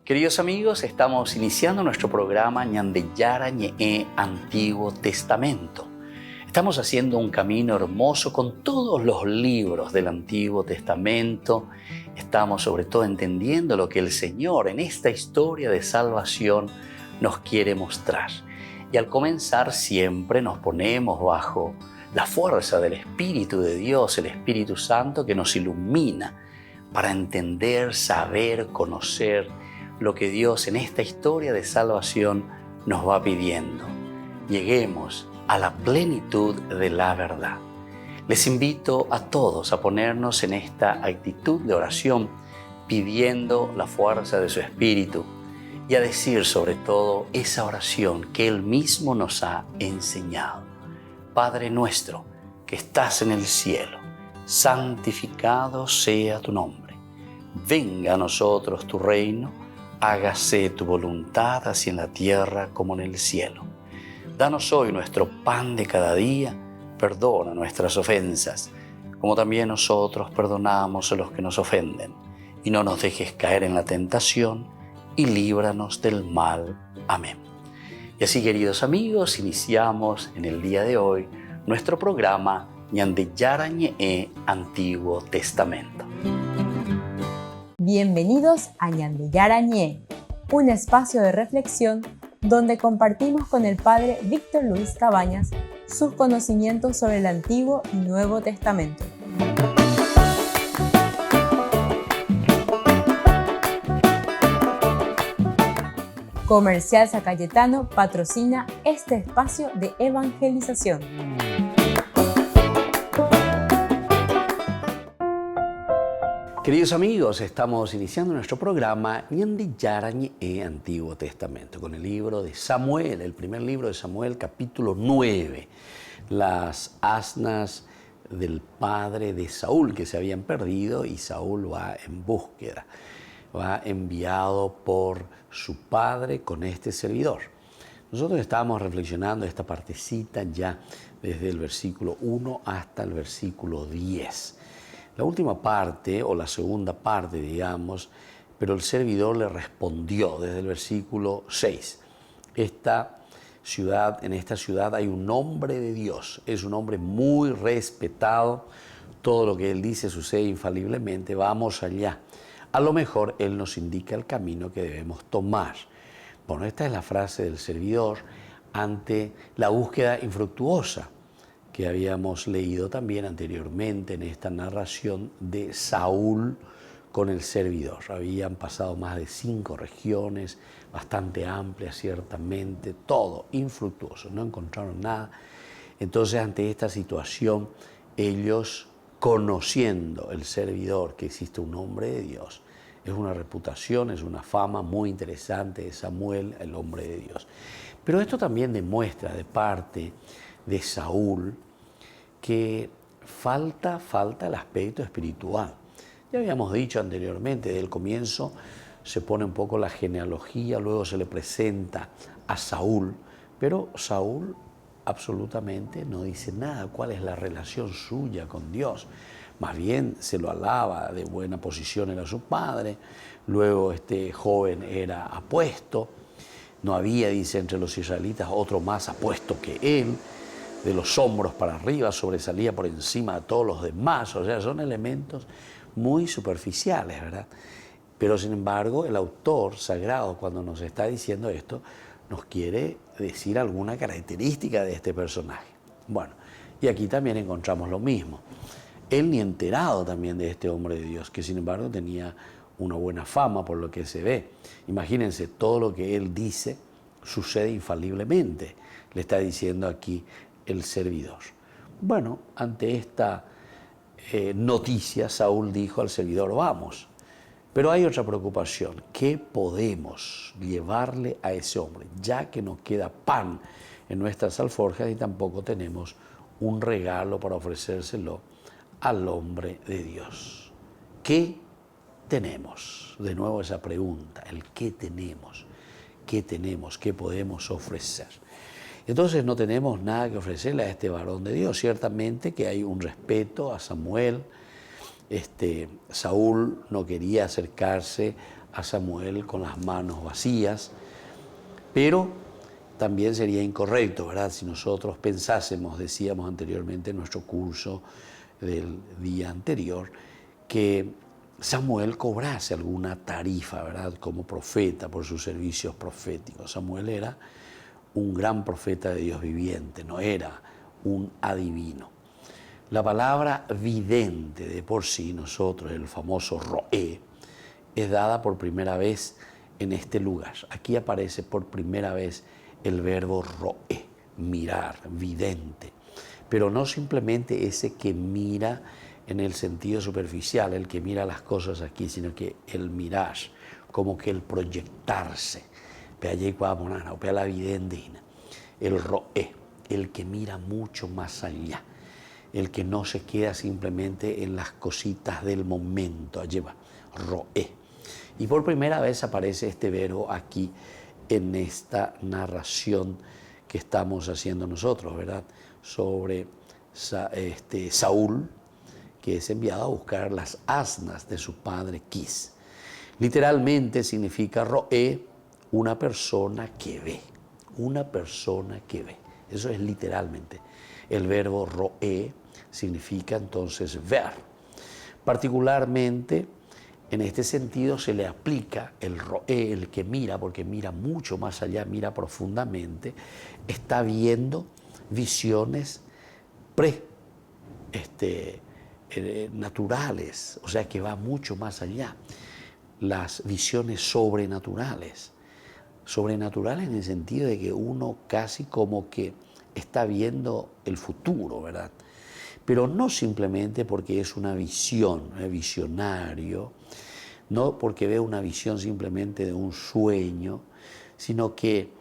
Queridos amigos, estamos iniciando nuestro programa Ñandeyara Ñe'e Antiguo Testamento. Estamos haciendo un camino hermoso con todos los libros del Antiguo Testamento. Estamos sobre todo entendiendo lo que el Señor en esta historia de salvación nos quiere mostrar. Y al comenzar siempre nos ponemos bajo la fuerza del Espíritu de Dios, el Espíritu Santo que nos ilumina para entender, saber, conocer lo que Dios en esta historia de salvación nos va pidiendo. Lleguemos a la plenitud de la verdad. Les invito a todos a ponernos en esta actitud de oración, pidiendo la fuerza de su Espíritu y a decir sobre todo esa oración que Él mismo nos ha enseñado. Padre nuestro que estás en el cielo, santificado sea tu nombre. Venga a nosotros tu reino, hágase tu voluntad así en la tierra como en el cielo. Danos hoy nuestro pan de cada día, perdona nuestras ofensas, como también nosotros perdonamos a los que nos ofenden. Y no nos dejes caer en la tentación, y líbranos del mal. Amén. Y así, queridos amigos, iniciamos en el día de hoy nuestro programa Ñandeyara Ñe'e Antiguo Testamento. Bienvenidos a Ñandeyara Ñe'e, un espacio de reflexión donde compartimos con el Padre Víctor Luis Cabañas sus conocimientos sobre el Antiguo y Nuevo Testamento. Comercial San Cayetano patrocina este espacio de evangelización. Queridos amigos, estamos iniciando nuestro programa Ñandeyara Ñe'e Antiguo Testamento con el libro de Samuel, el primer libro de Samuel, capítulo 9. Las asnas del padre de Saúl que se habían perdido y Saúl va en búsqueda. Va enviado por su padre con este servidor. Nosotros estábamos reflexionando esta partecita ya desde el versículo 1 hasta el versículo 10. La última parte, o la segunda parte, digamos, pero el servidor le respondió desde el versículo 6. En esta ciudad hay un hombre de Dios, es un hombre muy respetado, todo lo que él dice sucede infaliblemente, vamos allá. A lo mejor Él nos indica el camino que debemos tomar. Bueno, esta es la frase del servidor ante la búsqueda infructuosa que habíamos leído también anteriormente en esta narración de Saúl con el servidor. Habían pasado más de 5 regiones, bastante amplias ciertamente, todo infructuoso, no encontraron nada. Entonces, ante esta situación, ellos, conociendo el servidor que existe un hombre de Dios, es una reputación, es una fama muy interesante de Samuel, el hombre de Dios. Pero esto también demuestra de parte de Saúl que falta el aspecto espiritual. Ya habíamos dicho anteriormente, desde el comienzo se pone un poco la genealogía, luego se le presenta a Saúl, pero Saúl absolutamente no dice nada cuál es la relación suya con Dios. Más bien se lo alaba, de buena posición era su padre, luego este joven era apuesto, no había, dice, entre los israelitas otro más apuesto que él, de los hombros para arriba sobresalía por encima de todos los demás, o sea, son elementos muy superficiales, ¿verdad? Pero sin embargo el autor sagrado cuando nos está diciendo esto, nos quiere decir alguna característica de este personaje. Bueno, y aquí también encontramos lo mismo. Él ni enterado también de este hombre de Dios, que sin embargo tenía una buena fama por lo que se ve. Imagínense, todo lo que él dice sucede infaliblemente, le está diciendo aquí el servidor. Bueno, ante esta noticia, Saúl dijo al servidor, vamos. Pero hay otra preocupación, ¿qué podemos llevarle a ese hombre? Ya que no queda pan en nuestras alforjas y tampoco tenemos un regalo para ofrecérselo al hombre de Dios. ¿Qué tenemos? De nuevo esa pregunta, el qué tenemos, qué podemos ofrecer. Entonces no tenemos nada que ofrecerle a este varón de Dios. Ciertamente que hay un respeto a Samuel. Saúl no quería acercarse a Samuel con las manos vacías, pero también sería incorrecto, ¿verdad? Si nosotros pensásemos, decíamos anteriormente en nuestro curso del día anterior, que Samuel cobrase alguna tarifa, ¿verdad? Como profeta por sus servicios proféticos. Samuel era un gran profeta de Dios viviente, no era un adivino. La palabra vidente de por sí, nosotros, el famoso roé, es dada por primera vez en este lugar. Aquí aparece por primera vez el verbo roé, mirar, vidente. Pero no simplemente ese que mira en el sentido superficial, el que mira las cosas aquí, sino que el mirar, como que el proyectarse. La vidente, el roé, el que mira mucho más allá, el que no se queda simplemente en las cositas del momento, allí va, roé. Y por primera vez aparece este verbo aquí en esta narración que estamos haciendo nosotros, ¿verdad? Sobre Saúl, que es enviado a buscar las asnas de su padre Quis. Literalmente significa roé, una persona que ve, una persona que ve. Eso es literalmente. El verbo roé significa entonces ver. Particularmente en este sentido se le aplica el roé, el que mira, porque mira mucho más allá, mira profundamente, está viendo visiones naturales, o sea que va mucho más allá. Las visiones sobrenaturales. Sobrenaturales en el sentido de que uno casi como que está viendo el futuro, ¿verdad? Pero no simplemente porque es una visión, es visionario, no porque ve una visión simplemente de un sueño, sino que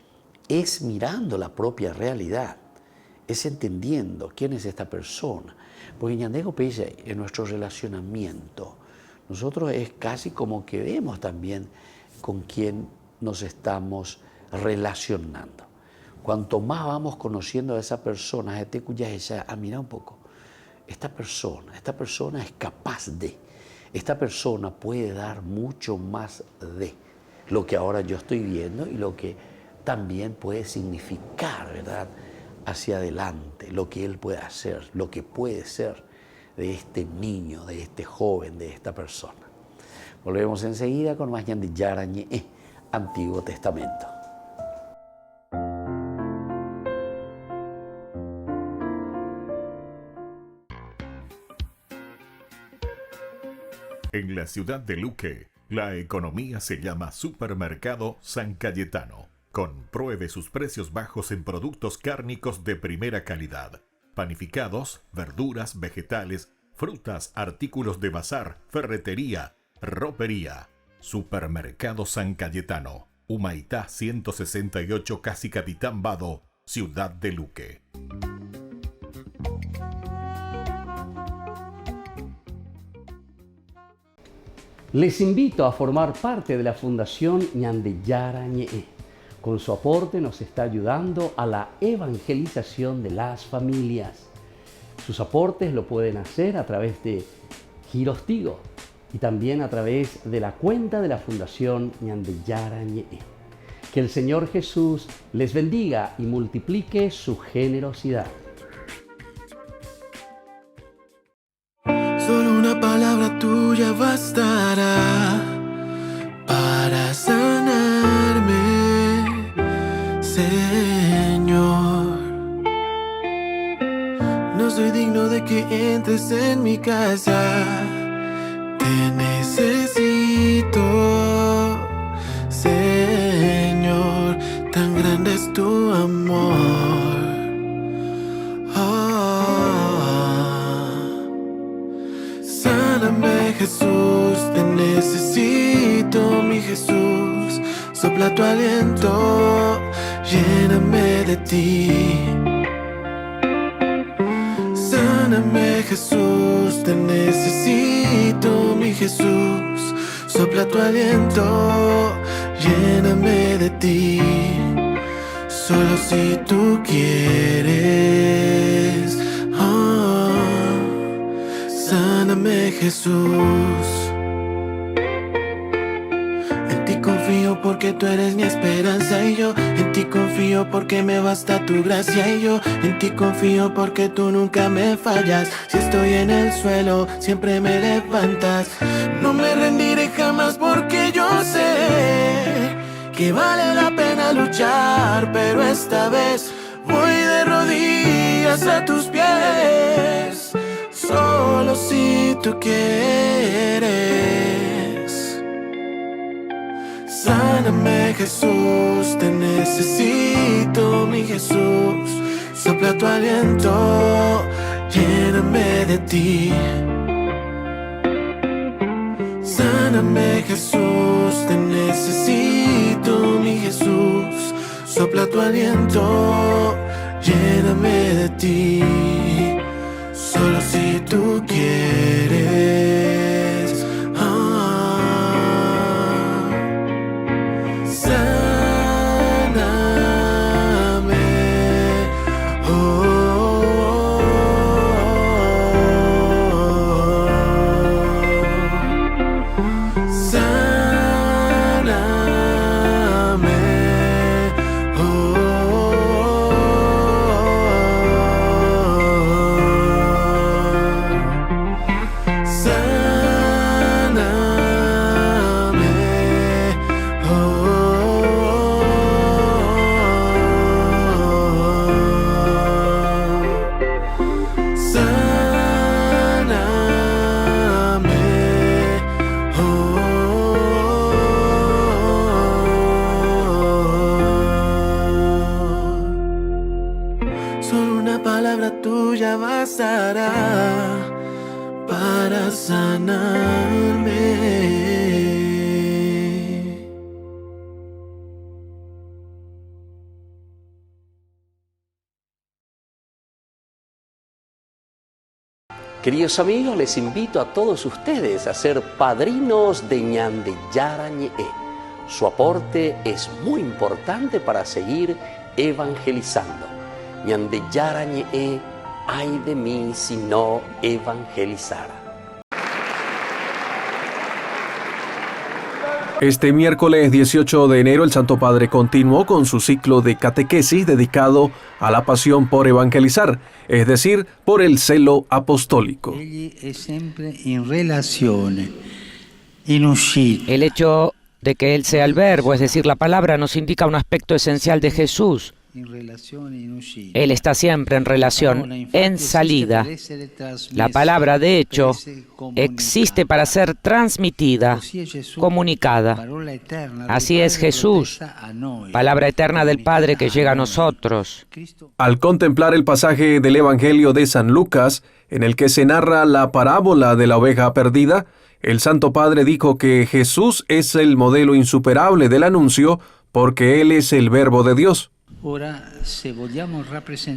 es mirando la propia realidad, es entendiendo quién es esta persona. Porque Ñandego dice, en nuestro relacionamiento, nosotros es casi como que vemos también con quién nos estamos relacionando. Cuanto más vamos conociendo a esa persona, mira un poco, esta persona es capaz de, esta persona puede dar mucho más de lo que ahora yo estoy viendo y lo que también puede significar, ¿verdad?, hacia adelante, lo que él puede hacer, lo que puede ser de este niño, de este joven, de esta persona. Volvemos enseguida con más Ñandi Yarañe, Antiguo Testamento. En la ciudad de Luque, la economía se llama Supermercado San Cayetano. Compruebe sus precios bajos en productos cárnicos de primera calidad. Panificados, verduras, vegetales, frutas, artículos de bazar, ferretería, ropería. Supermercado San Cayetano. Humaitá 168, Casi Capitán Vado, ciudad de Luque. Les invito a formar parte de la Fundación Ñandi Yarañe. Con su aporte nos está ayudando a la evangelización de las familias. Sus aportes lo pueden hacer a través de Giros Tigo y también a través de la cuenta de la Fundación Ñandi Yarañe. Que el Señor Jesús les bendiga y multiplique su generosidad. Solo una palabra tuya bastará para sanarme, Señor. No soy digno de que entres en mi casa. Te necesito, Señor. Tan grande es tu amor. Sáname, Jesús, te necesito, mi Jesús. Sopla tu aliento, lléname de ti. Sáname, Jesús, te necesito, mi Jesús. Sopla tu aliento, lléname de ti. Solo si tú quieres. Sáname, Jesús. porque tú eres mi esperanza. Y yo en ti confío porque me basta tu gracia. Y yo en ti confío porque tú nunca me fallas. Si estoy en el suelo, siempre me levantas. No me rendiré jamás porque yo sé que vale la pena luchar, pero esta vez voy de rodillas a tus pies. Solo si tú quieres. Sáname, Jesús, te necesito, mi Jesús. Sopla tu aliento, lléname de ti. Sáname, Jesús, te necesito, mi Jesús. Sopla tu aliento, lléname de ti. Solo si tú quieres. Sáname. Solo una palabra tuya bastará para sanarme. Queridos amigos, les invito a todos ustedes a ser padrinos de Ñande Yarañe. Su aporte es muy importante para seguir evangelizando. Ñande Yarañe, ay de mí si no evangelizara. Este miércoles 18 de enero el Santo Padre continuó con su ciclo de catequesis dedicado a la pasión por evangelizar, es decir, por el celo apostólico. El hecho de que Él sea el Verbo, es decir, la palabra, nos indica un aspecto esencial de Jesús. Él está siempre en relación, en salida. La palabra, de hecho, existe para ser transmitida, comunicada. Así es Jesús, palabra eterna del Padre que llega a nosotros. Al contemplar el pasaje del Evangelio de San Lucas, en el que se narra la parábola de la oveja perdida, el Santo Padre dijo que Jesús es el modelo insuperable del anuncio porque Él es el Verbo de Dios.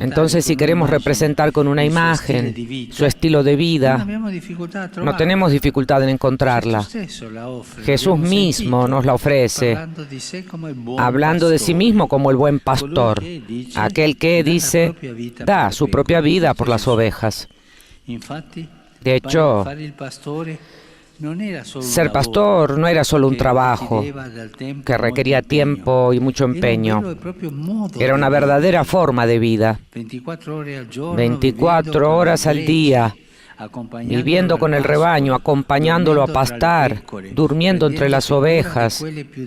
Entonces, si queremos representar con una imagen su estilo de vida, no tenemos dificultad en encontrarla. Jesús mismo nos la ofrece, hablando de sí mismo como el buen pastor, aquel que dice, da su propia vida por las ovejas. De hecho, ser pastor no era solo un trabajo que requería tiempo y mucho empeño. Era una verdadera forma de vida. 24 horas al día, viviendo con el rebaño, acompañándolo a pastar, durmiendo entre las ovejas,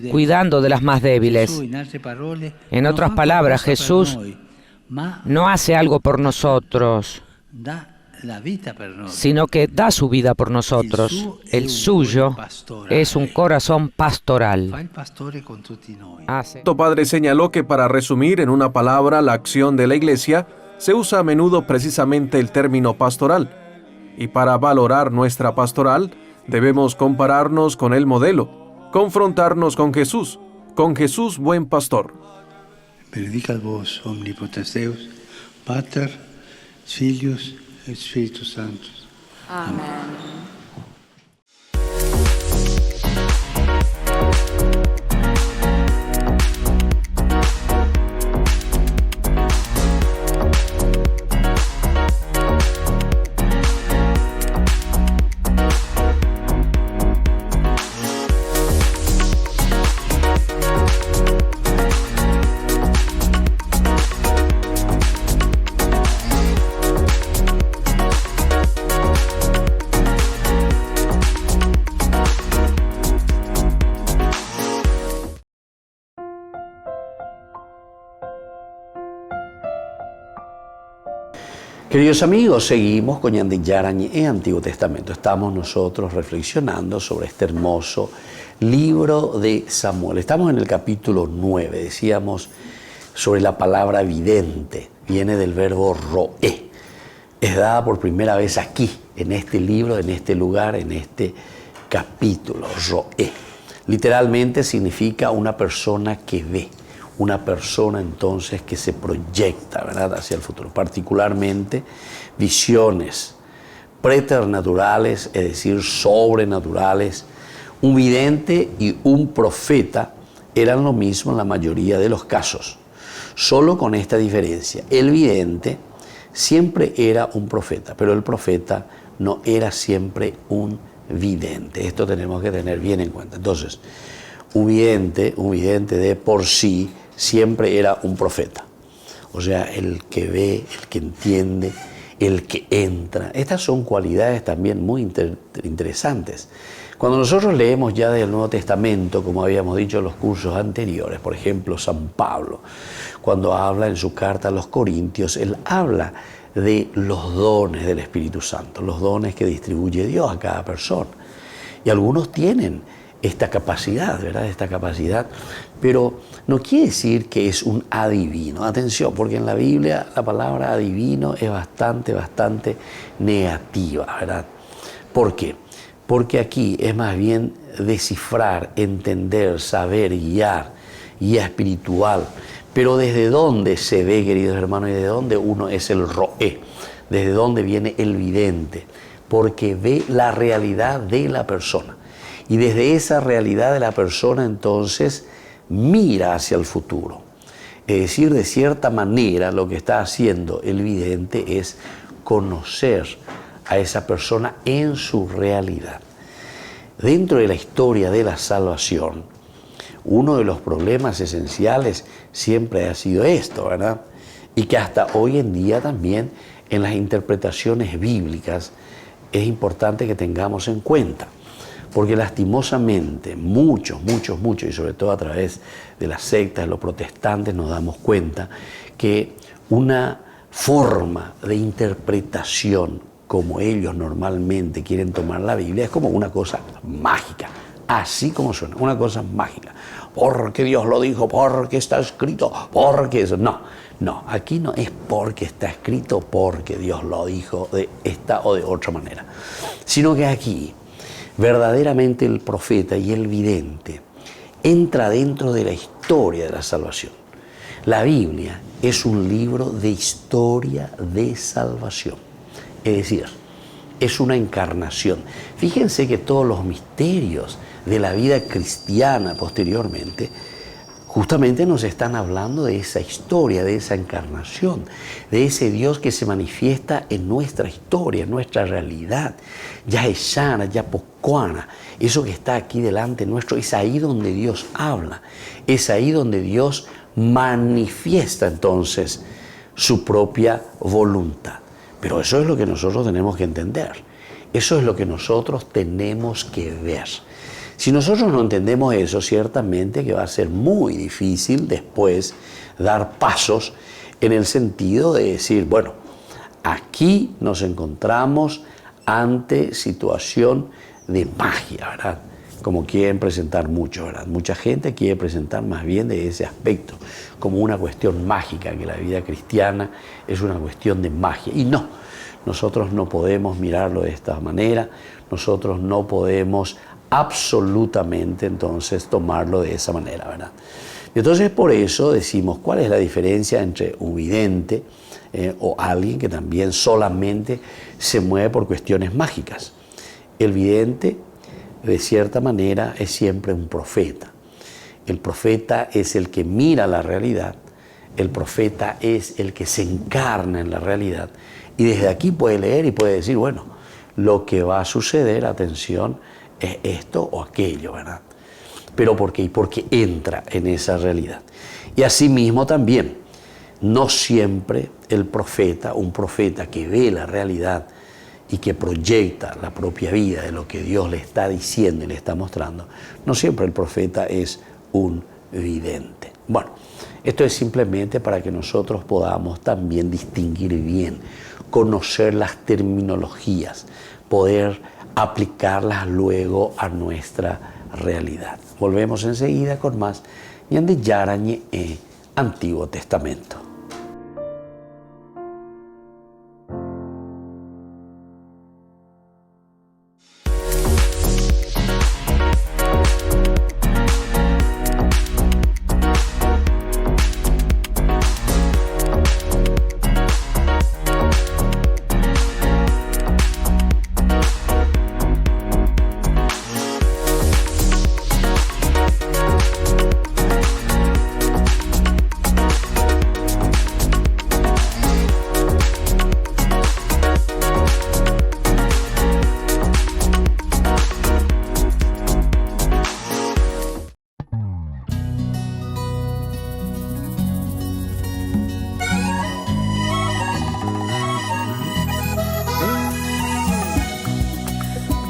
cuidando de las más débiles. En otras palabras, Jesús no hace algo por nosotros, sino que da su vida por nosotros. El suyo es un corazón pastoral. El Santo Padre señaló que para resumir en una palabra la acción de la Iglesia, se usa a menudo precisamente el término pastoral. Y para valorar nuestra pastoral, debemos compararnos con el modelo, confrontarnos con Jesús buen pastor. Benedicat vos omnipotens Deus, Pater, Filius, Espíritus Santos. Amén. Queridos amigos, seguimos con Ñandi Yarañe en Antiguo Testamento. Estamos nosotros reflexionando sobre este hermoso libro de Samuel. Estamos en el capítulo 9, decíamos sobre la palabra vidente. Viene del verbo roé. Es dada por primera vez aquí, en este libro, en este lugar, en este capítulo, roé. Literalmente significa una persona que ve. Una persona entonces que se proyecta, ¿verdad?, hacia el futuro, particularmente visiones preternaturales, es decir, sobrenaturales. Un vidente y un profeta eran lo mismo en la mayoría de los casos, solo con esta diferencia: el vidente siempre era un profeta, pero el profeta no era siempre un vidente. Esto tenemos que tener bien en cuenta. Entonces, un vidente de por sí siempre era un profeta. O sea, el que ve, el que entiende, el que entra. Estas son cualidades también muy interesantes. Cuando nosotros leemos ya del Nuevo Testamento, como habíamos dicho en los cursos anteriores, por ejemplo, San Pablo, cuando habla en su carta a los Corintios, él habla de los dones del Espíritu Santo, los dones que distribuye Dios a cada persona. Y algunos tienen esta capacidad, ¿verdad? Esta capacidad, pero no quiere decir que es un adivino. Atención, porque en la Biblia la palabra adivino es bastante negativa, ¿verdad? ¿Por qué? Porque aquí es más bien descifrar, entender, saber, guiar, guía espiritual. Pero ¿desde dónde se ve, queridos hermanos, y desde dónde uno es el roé? ¿Desde dónde viene el vidente? Porque ve la realidad de la persona. Y desde esa realidad de la persona entonces mira hacia el futuro. Es decir, de cierta manera lo que está haciendo el vidente es conocer a esa persona en su realidad. Dentro de la historia de la salvación, uno de los problemas esenciales siempre ha sido esto, ¿verdad? Y que hasta hoy en día también en las interpretaciones bíblicas es importante que tengamos en cuenta. Porque lastimosamente muchos, y sobre todo a través de las sectas, de los protestantes, nos damos cuenta que una forma de interpretación como ellos normalmente quieren tomar la Biblia es como una cosa mágica, así como suena, una cosa mágica. Porque Dios lo dijo, porque está escrito, porque eso. No, aquí no es porque está escrito, porque Dios lo dijo de esta o de otra manera, sino que aquí verdaderamente el profeta y el vidente entra dentro de la historia de la salvación. La Biblia es un libro de historia de salvación, es decir, es una encarnación. Fíjense que todos los misterios de la vida cristiana posteriormente justamente nos están hablando de esa historia, de esa encarnación, de ese Dios que se manifiesta en nuestra historia, en nuestra realidad. Ya Yaheshana, Yapocuana, eso que está aquí delante nuestro, es ahí donde Dios habla, es ahí donde Dios manifiesta entonces su propia voluntad. Pero eso es lo que nosotros tenemos que entender, eso es lo que nosotros tenemos que ver. Si nosotros no entendemos eso, ciertamente que va a ser muy difícil después dar pasos en el sentido de decir, bueno, aquí nos encontramos ante situación de magia, ¿verdad? Como quieren presentar mucho, ¿verdad? Mucha gente quiere presentar más bien de ese aspecto, como una cuestión mágica, que la vida cristiana es una cuestión de magia. Y no, nosotros no podemos mirarlo de esta manera, nosotros no podemos absolutamente entonces tomarlo de esa manera, ¿verdad? Entonces por eso decimos, ¿cuál es la diferencia entre un vidente o alguien que también solamente se mueve por cuestiones mágicas? El vidente, de cierta manera, es siempre un profeta. El profeta es el que mira la realidad, el profeta es el que se encarna en la realidad y desde aquí puede leer y puede decir, bueno, lo que va a suceder, atención, es esto o aquello, ¿verdad? ¿Pero por qué? Porque entra en esa realidad. Y asimismo también, no siempre el profeta, un profeta que ve la realidad y que proyecta la propia vida de lo que Dios le está diciendo y le está mostrando, no siempre el profeta es un vidente. Bueno, esto es simplemente para que nosotros podamos también distinguir bien, conocer las terminologías, poder aplicarlas luego a nuestra realidad. Volvemos enseguida con más Ñande Yarañe Antiguo Testamento.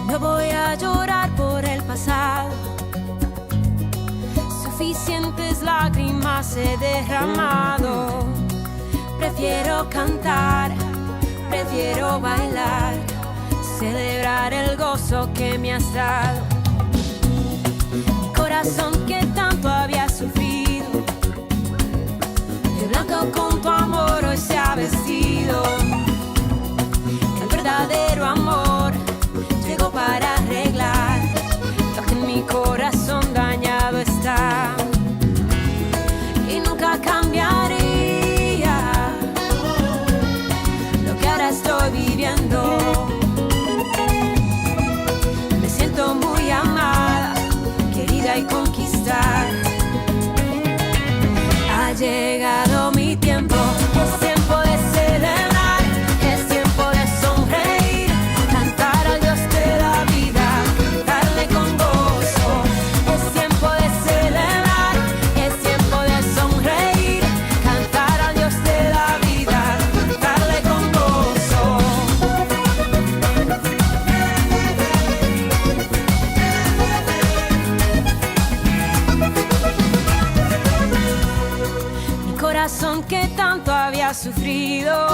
No voy a llorar por el pasado, suficientes lágrimas he derramado. Prefiero cantar, prefiero bailar, celebrar el gozo que me has dado. Mi corazón que tanto había sufrido, de blanco con tu amor hoy se ha vestido. El verdadero amor llegó para arreglar lo que en mi corazón dañado está, y nunca cambiaría lo que ahora estoy viviendo. Me siento muy amada, querida y conquistada. Ha llegado mi tiempo, es tiempo de celebrar, es tiempo de sonreír, cantar al Dios de la vida, darle con gozo. Es tiempo de celebrar, es tiempo de sonreír, cantar al Dios de la vida, darle con gozo. Mi corazón que tanto había sufrido,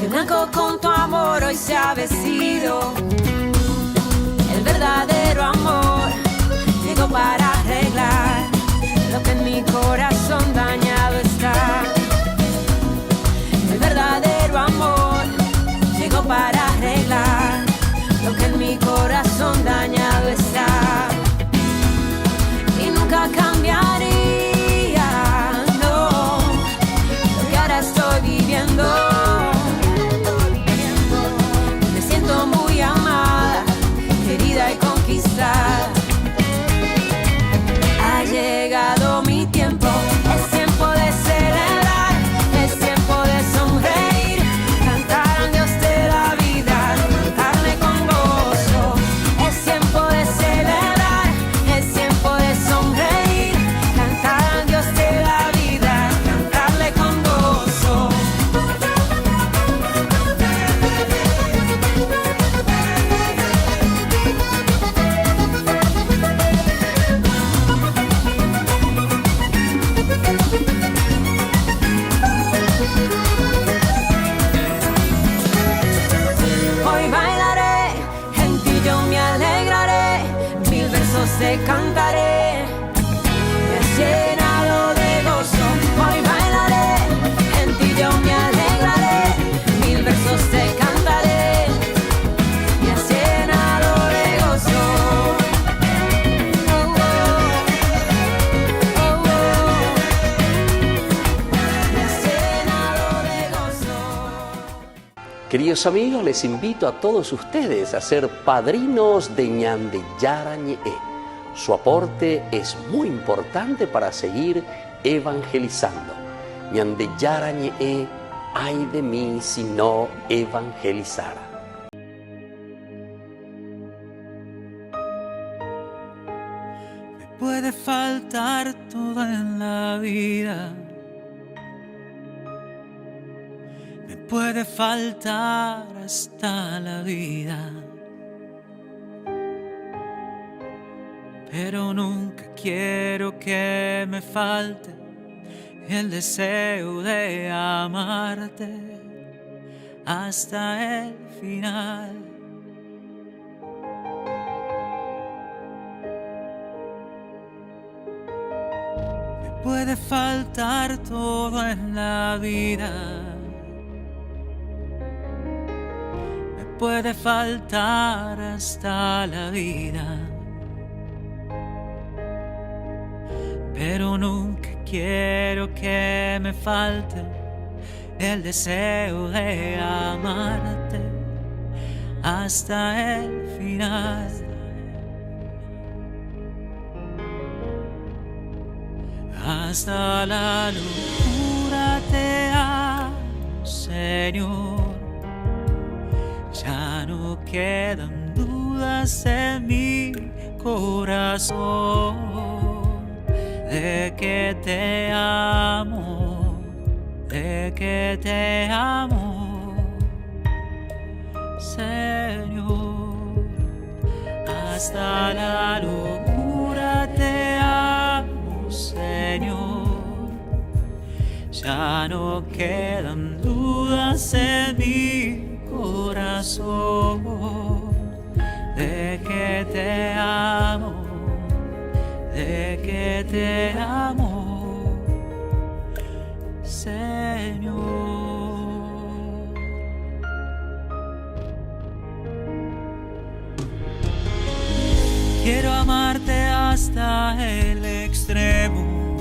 de blanco con tu amor hoy se ha vestido. El verdadero amor llegó para arreglar lo que en mi corazón dañado está. El verdadero amor llegó para arreglar lo que en mi corazón dañado está, y nunca cambiaría, no, lo que ahora estoy viviendo. Me siento muy amada, querida y conquistada. Ha llegado mi tiempo, es tiempo de celebrar, es tiempo de sonreír, cantar al Dios de la vida, cantarle con gozo. Es tiempo de celebrar, es tiempo de sonreír, cantar al Dios de la vida, cantarle con gozo. Hoy bailaré, en ti yo me alegraré, mil versos te cantaré, me has llenado de gozo. Hoy bailaré, en ti yo me alegraré, mil versos te cantaré, me has llenado de gozo. Oh, oh, oh, oh. Me has llenado de gozo. Queridos amigos, les invito a todos ustedes a ser padrinos de Ñande Yarañe. Su aporte es muy importante para seguir evangelizando. Ñande Yarañe, ay de mí si no evangelizara. Me puede faltar todo en la vida, me puede faltar hasta la vida, pero nunca quiero que me falte el deseo de amarte hasta el final. Me puede faltar todo en la vida, me puede faltar hasta la vida, pero nunca quiero que me falte el deseo de amarte hasta el final. Hasta la locura te amo, Señor. Ya no quedan dudas en mi corazón de que te amo, de que te amo, Señor. Hasta la locura te amo, Señor. Ya no quedan dudas en mi corazón de que te amo, de que te amo, Señor. Quiero amarte hasta el extremo,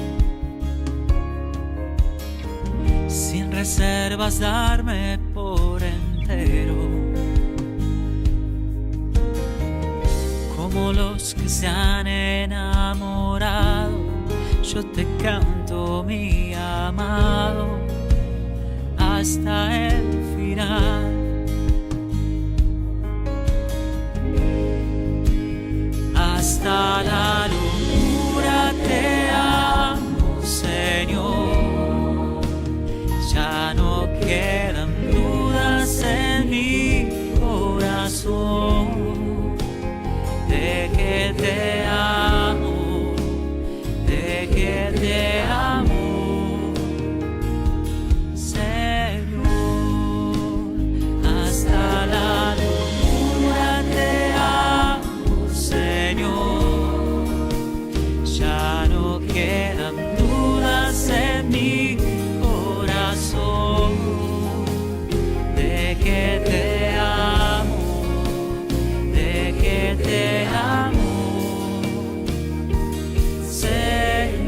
sin reservas darme por entero, como los que se han enamorado. Yo te canto, mi amado, hasta el final. Hasta la locura te amo, Señor. Ya no quedan dudas en mi corazón de que te amo, de que te amo, Señor. Hasta la locura te amo, Señor. Ya no quedan dudas en mi corazón de que te amo, de que te amo, Señor.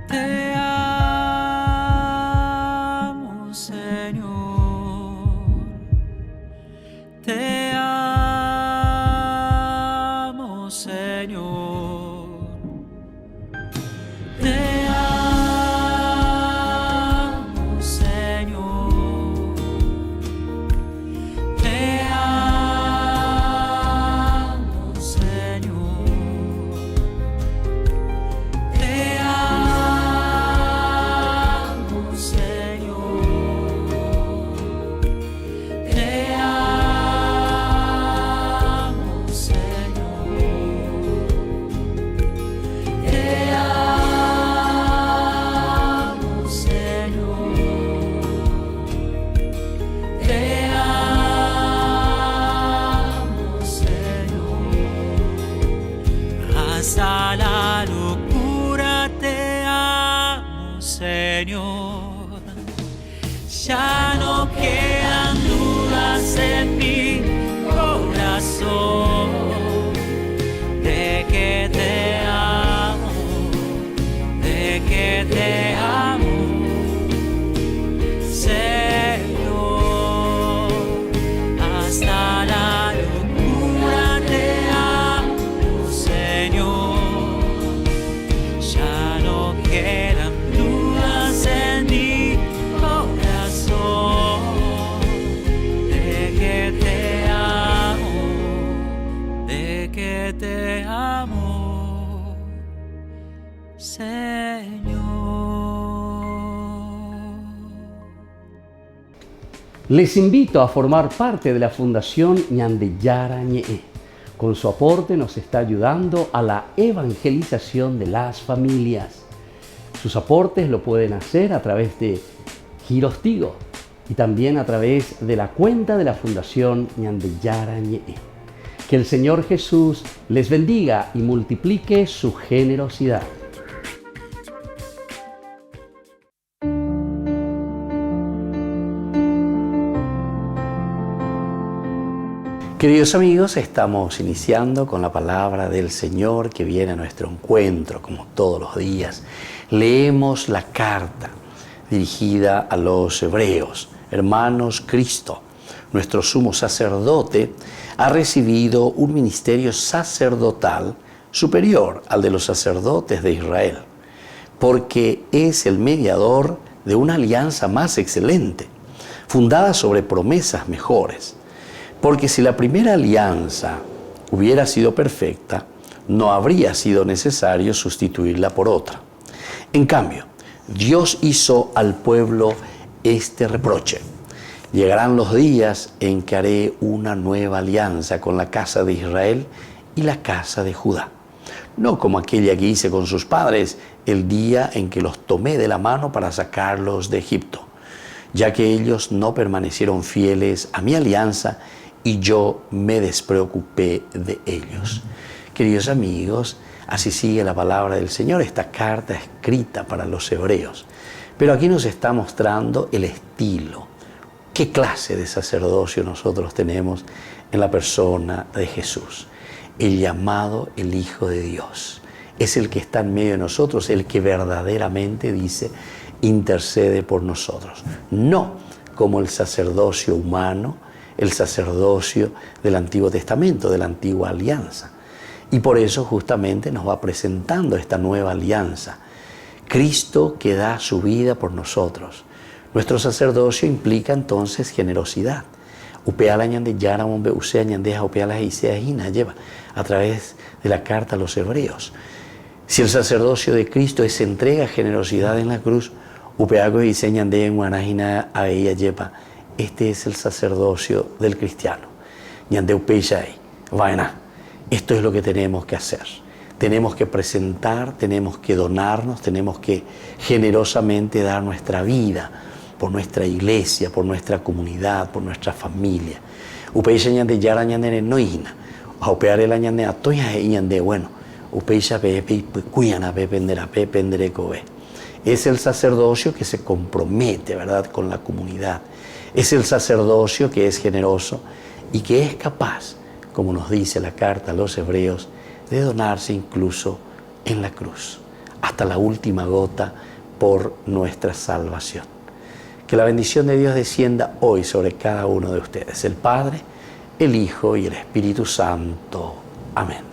Te amo, Señor. Te amo, Señor. Te amo, Señor. Te amo, Señor. Te amo, Señor. Te amo, Señor. Te amo, Señor. Te amo, Señor. Hasta la locura te amo, Señor. Ya no quedan dudas en mi corazón de que te amo, de que te amo, Señor. Hasta la locura te amo, Señor. Ya no quedan dudas en mi corazón que te amo, Señor. Les invito a formar parte de la Fundación Ñande Yarañe. Con su aporte nos está ayudando a la evangelización de las familias. Sus aportes lo pueden hacer a través de Giros Tigo y también a través de la cuenta de la Fundación Ñande Yarañe. Que el Señor Jesús les bendiga y multiplique su generosidad. Queridos amigos, estamos iniciando con la palabra del Señor que viene a nuestro encuentro, como todos los días. Leemos la carta dirigida a los hebreos. Hermanos, Cristo, nuestro sumo sacerdote, ha recibido un ministerio sacerdotal superior al de los sacerdotes de Israel, porque es el mediador de una alianza más excelente, fundada sobre promesas mejores. Porque si la primera alianza hubiera sido perfecta, no habría sido necesario sustituirla por otra. En cambio, Dios hizo al pueblo este reproche: llegarán los días en que haré una nueva alianza con la casa de Israel y la casa de Judá, no como aquella que hice con sus padres el día en que los tomé de la mano para sacarlos de Egipto, ya que ellos no permanecieron fieles a mi alianza y yo me despreocupé de ellos. Queridos amigos, así sigue la palabra del Señor, esta carta escrita para los hebreos. Pero aquí nos está mostrando el estilo. ¿Qué clase de sacerdocio nosotros tenemos en la persona de Jesús? El llamado, el Hijo de Dios. Es el que está en medio de nosotros, el que verdaderamente dice, intercede por nosotros. No como el sacerdocio humano, el sacerdocio del Antiguo Testamento, de la Antigua Alianza. Y por eso justamente nos va presentando esta nueva alianza. Cristo que da su vida por nosotros. Nuestro sacerdocio implica entonces generosidad. A través de la carta a los hebreos. Si el sacerdocio de Cristo es entrega, generosidad en la cruz, este es el sacerdocio del cristiano. Esto es lo que tenemos que hacer. Tenemos que presentar, tenemos que donarnos, tenemos que generosamente dar nuestra vida por nuestra iglesia, por nuestra comunidad, por nuestra familia. Es el sacerdocio que se compromete, ¿verdad?, con la comunidad. Es el sacerdocio que es generoso y que es capaz, como nos dice la carta a los hebreos, de donarse incluso en la cruz, hasta la última gota por nuestra salvación. Que la bendición de Dios descienda hoy sobre cada uno de ustedes, el Padre, el Hijo y el Espíritu Santo. Amén.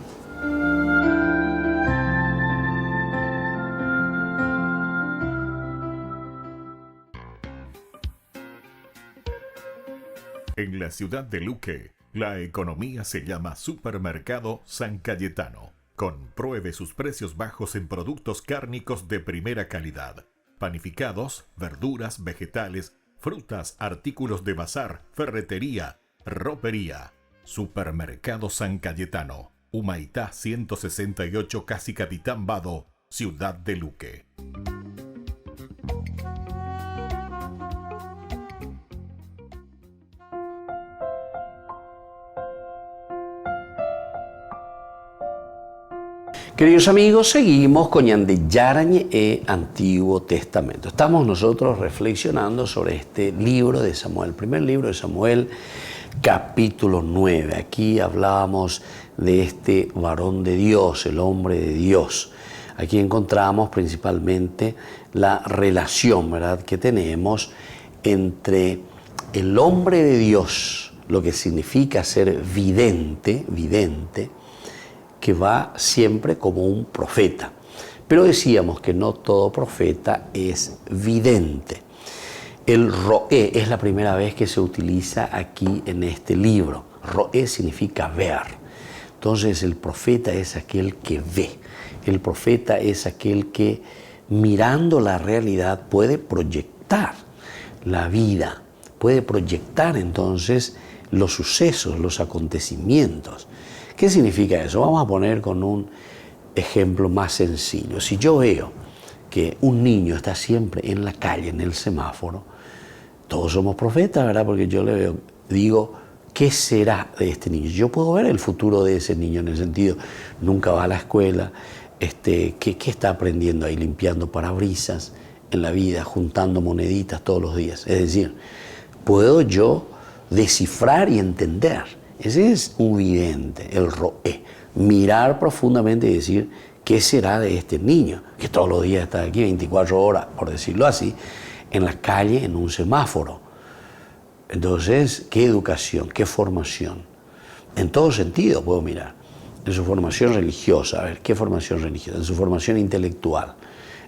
En la ciudad de Luque, la economía se llama Supermercado San Cayetano. Compruebe sus precios bajos en productos cárnicos de primera calidad. Panificados, verduras, vegetales, frutas, artículos de bazar, ferretería, ropería. Supermercado San Cayetano. Humaitá 168, Casi Capitán Vado, ciudad de Luque. Queridos amigos, seguimos con Ñande Yarañe e Antiguo Testamento. Estamos nosotros reflexionando sobre este libro de Samuel, el primer libro de Samuel, capítulo 9. Aquí hablábamos de este varón de Dios, el hombre de Dios. Aquí encontramos principalmente la relación, ¿verdad?, que tenemos entre el hombre de Dios, lo que significa ser vidente, que va siempre como un profeta. Pero decíamos que no todo profeta es vidente. El roé es la primera vez que se utiliza aquí en este libro. Roé significa ver. Entonces el profeta es aquel que ve, el profeta es aquel que mirando la realidad puede proyectar la vida, puede proyectar entonces los sucesos, los acontecimientos. ¿Qué significa eso? Vamos a poner con un ejemplo más sencillo. Si yo veo que un niño está siempre en la calle, en el semáforo, todos somos profetas, ¿verdad? Porque yo le veo, digo, ¿qué será de este niño? Yo puedo ver el futuro de ese niño en el sentido, nunca va a la escuela, ¿qué está aprendiendo ahí? Limpiando parabrisas en la vida, juntando moneditas todos los días. Es decir, puedo yo descifrar y entender. Ese es un vidente, el roé. Mirar profundamente y decir, ¿qué será de este niño? Que todos los días está aquí 24 horas, por decirlo así, en la calle, en un semáforo. Entonces, ¿qué educación, qué formación? En todo sentido puedo mirar. En su formación religiosa, a ver, ¿qué formación religiosa? En su formación intelectual,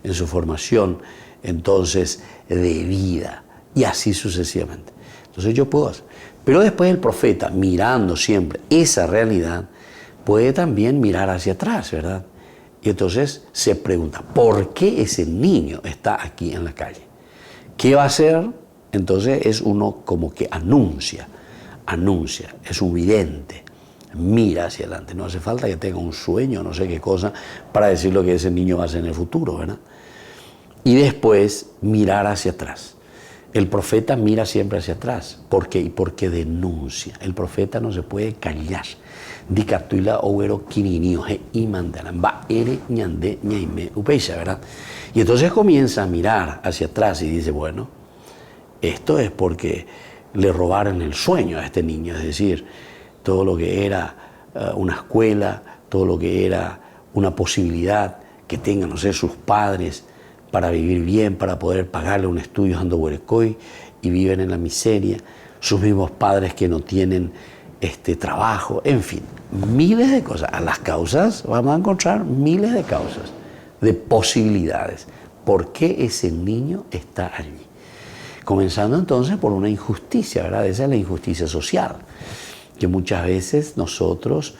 en su formación, entonces, de vida, y así sucesivamente. Entonces yo puedo hacer. Pero después el profeta, mirando siempre esa realidad, puede también mirar hacia atrás, ¿verdad? Y entonces se pregunta, ¿por qué ese niño está aquí en la calle? ¿Qué va a hacer? Entonces es uno como que anuncia, es un vidente, mira hacia adelante. No hace falta que tenga un sueño, no sé qué cosa, para decir lo que ese niño va a hacer en el futuro, ¿verdad? Y después mirar hacia atrás. El profeta mira siempre hacia atrás. ¿Por qué? Y porque denuncia. El profeta no se puede callar. ¿Verdad? Y entonces comienza a mirar hacia atrás y dice, bueno, esto es porque le robaron el sueño a este niño. Es decir, todo lo que era una escuela, todo lo que era una posibilidad que tengan, no sé, sus padres, para vivir bien, para poder pagarle un estudio a Huerecoy y viven en la miseria, sus mismos padres que no tienen trabajo, en fin, miles de cosas. A las causas vamos a encontrar miles de causas, de posibilidades. ¿Por qué ese niño está allí? Comenzando entonces por una injusticia, ¿verdad? Esa es la injusticia social, que muchas veces nosotros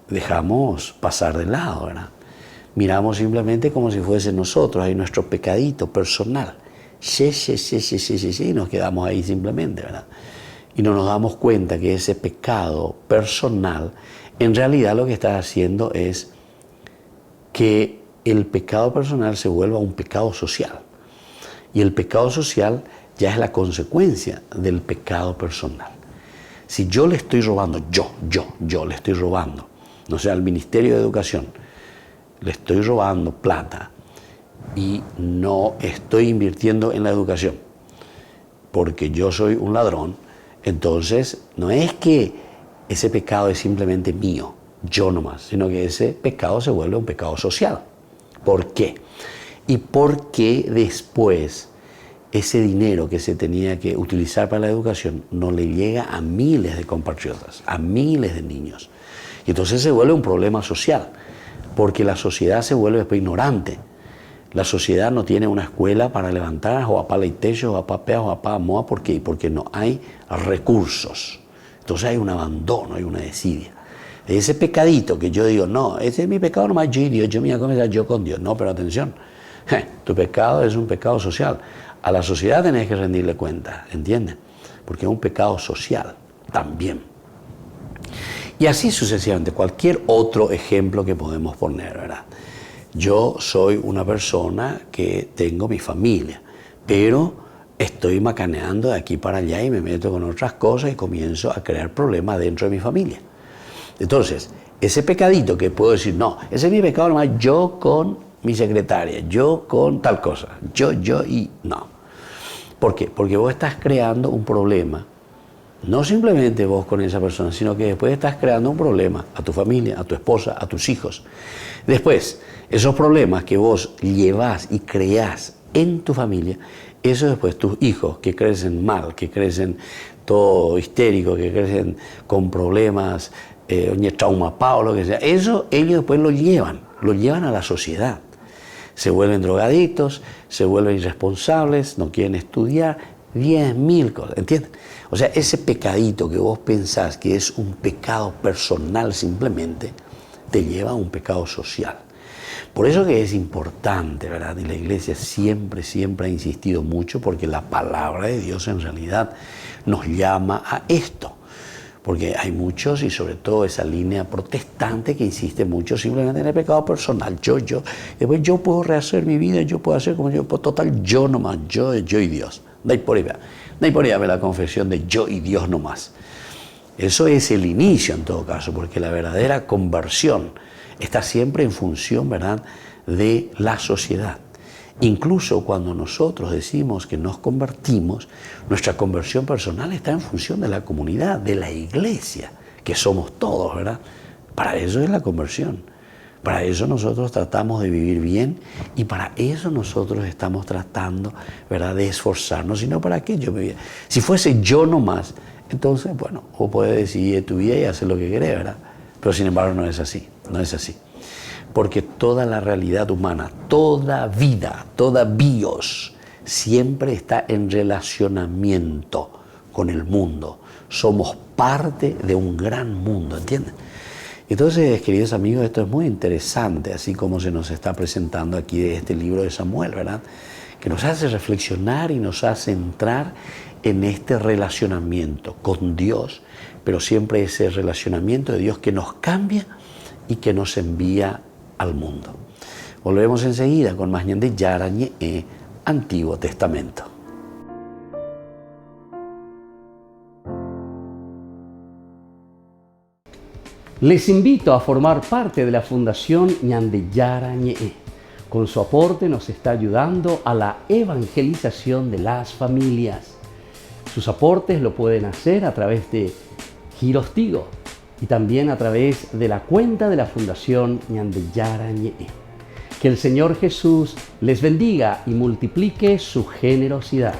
dejamos pasar de lado, ¿verdad? Miramos simplemente como si fuese nosotros, ahí nuestro pecadito personal. Y nos quedamos ahí simplemente, ¿verdad? Y no nos damos cuenta que ese pecado personal, en realidad lo que está haciendo es que el pecado personal se vuelva un pecado social. Y el pecado social ya es la consecuencia del pecado personal. Si yo le estoy robando, yo le estoy robando, no sé, al Ministerio de Educación, le estoy robando plata y no estoy invirtiendo en la educación porque yo soy un ladrón, entonces no es que ese pecado es simplemente mío, yo nomás, sino que ese pecado se vuelve un pecado social. ¿Por qué? Y porque después ese dinero que se tenía que utilizar para la educación no le llega a miles de compatriotas, a miles de niños. Y entonces se vuelve un problema social. Porque la sociedad se vuelve después ignorante. La sociedad no tiene una escuela para levantar, o a techo, o a papea, o a moa. ¿Por qué? Porque no hay recursos. Entonces hay un abandono, hay una desidia. Ese pecadito que yo digo, no, ese es mi pecado nomás, yo y Dios, yo me voy a comenzar yo con Dios. No, pero atención, tu pecado es un pecado social. A la sociedad tenés que rendirle cuenta, ¿entiendes? Porque es un pecado social también. Y así sucesivamente, cualquier otro ejemplo que podemos poner, ¿verdad? Yo soy una persona que tengo mi familia, pero estoy macaneando de aquí para allá y me meto con otras cosas y comienzo a crear problemas dentro de mi familia. Entonces, ese pecadito que puedo decir, no, ese es mi pecado nomás, yo con mi secretaria, yo con tal cosa, yo y no. ¿Por qué? Porque vos estás creando un problema. No simplemente vos con esa persona, sino que después estás creando un problema a tu familia, a tu esposa, a tus hijos. Después, esos problemas que vos llevás y creás en tu familia, eso después tus hijos que crecen mal, que crecen todo histéricos, que crecen con problemas, traumapao, lo que sea, eso ellos después lo llevan a la sociedad. Se vuelven drogadictos, se vuelven irresponsables, no quieren estudiar, 10.000 cosas, ¿entienden? O sea, ese pecadito que vos pensás que es un pecado personal simplemente, te lleva a un pecado social. Por eso que es importante, ¿verdad? Y la Iglesia siempre ha insistido mucho, porque la palabra de Dios en realidad nos llama a esto. Porque hay muchos, y sobre todo esa línea protestante, que insiste mucho simplemente en el pecado personal. Después yo puedo rehacer mi vida, yo puedo hacer como yo puedo. Total, yo nomás, yo y Dios. De ahí por ahí la confesión de yo y Dios nomás. Eso es el inicio en todo caso, porque la verdadera conversión está siempre en función, ¿verdad?, de la sociedad. Incluso cuando nosotros decimos que nos convertimos, nuestra conversión personal está en función de la comunidad, de la iglesia, que somos todos, ¿verdad? Para eso es la conversión. Para eso nosotros tratamos de vivir bien, y para eso nosotros estamos tratando, ¿verdad?, de esforzarnos. Sino para qué yo me viera. Si fuese yo nomás, entonces, bueno, vos podés decidir tu vida y hacer lo que querés, ¿verdad? Pero sin embargo no es así, no es así. Porque toda la realidad humana, toda vida, toda bios, siempre está en relacionamiento con el mundo. Somos parte de un gran mundo, ¿entienden? Entonces, queridos amigos, esto es muy interesante, así como se nos está presentando aquí de este libro de Samuel, ¿verdad? Que nos hace reflexionar y nos hace entrar en este relacionamiento con Dios, pero siempre ese relacionamiento de Dios que nos cambia y que nos envía al mundo. Volvemos enseguida con más Ñande Yarañe, Antiguo Testamento. Les invito a formar parte de la Fundación Ñande Yarañe. Con su aporte nos está ayudando a la evangelización de las familias. Sus aportes lo pueden hacer a través de Giros Tigo y también a través de la cuenta de la Fundación Ñande Yarañe. Que el Señor Jesús les bendiga y multiplique su generosidad.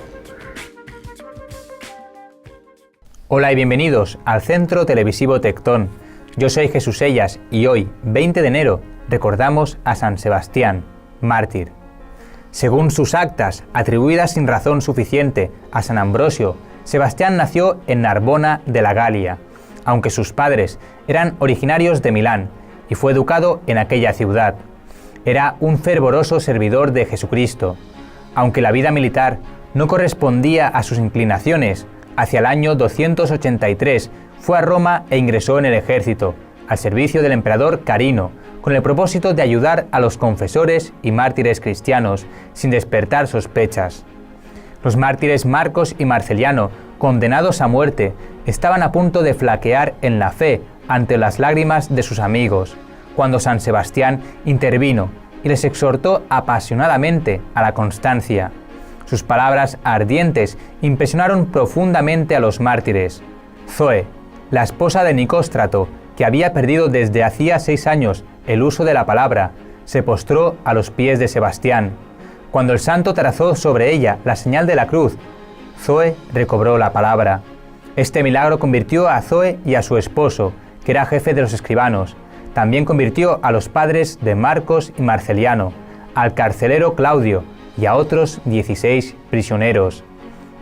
Hola y bienvenidos al Centro Televisivo Tectón. Yo soy Jesús Ellas y hoy, 20 de enero, recordamos a San Sebastián, mártir. Según sus actas, atribuidas sin razón suficiente a San Ambrosio, Sebastián nació en Narbona de la Galia, aunque sus padres eran originarios de Milán, y fue educado en aquella ciudad. Era un fervoroso servidor de Jesucristo. Aunque la vida militar no correspondía a sus inclinaciones, hacia el año 283 fue a Roma e ingresó en el ejército, al servicio del emperador Carino, con el propósito de ayudar a los confesores y mártires cristianos, sin despertar sospechas. Los mártires Marcos y Marceliano, condenados a muerte, estaban a punto de flaquear en la fe ante las lágrimas de sus amigos, cuando San Sebastián intervino y les exhortó apasionadamente a la constancia. Sus palabras ardientes impresionaron profundamente a los mártires. Zoe, la esposa de Nicóstrato, que había perdido desde hacía 6 años el uso de la palabra, se postró a los pies de Sebastián. Cuando el santo trazó sobre ella la señal de la cruz, Zoe recobró la palabra. Este milagro convirtió a Zoe y a su esposo, que era jefe de los escribanos. También convirtió a los padres de Marcos y Marceliano, al carcelero Claudio y a otros 16 prisioneros.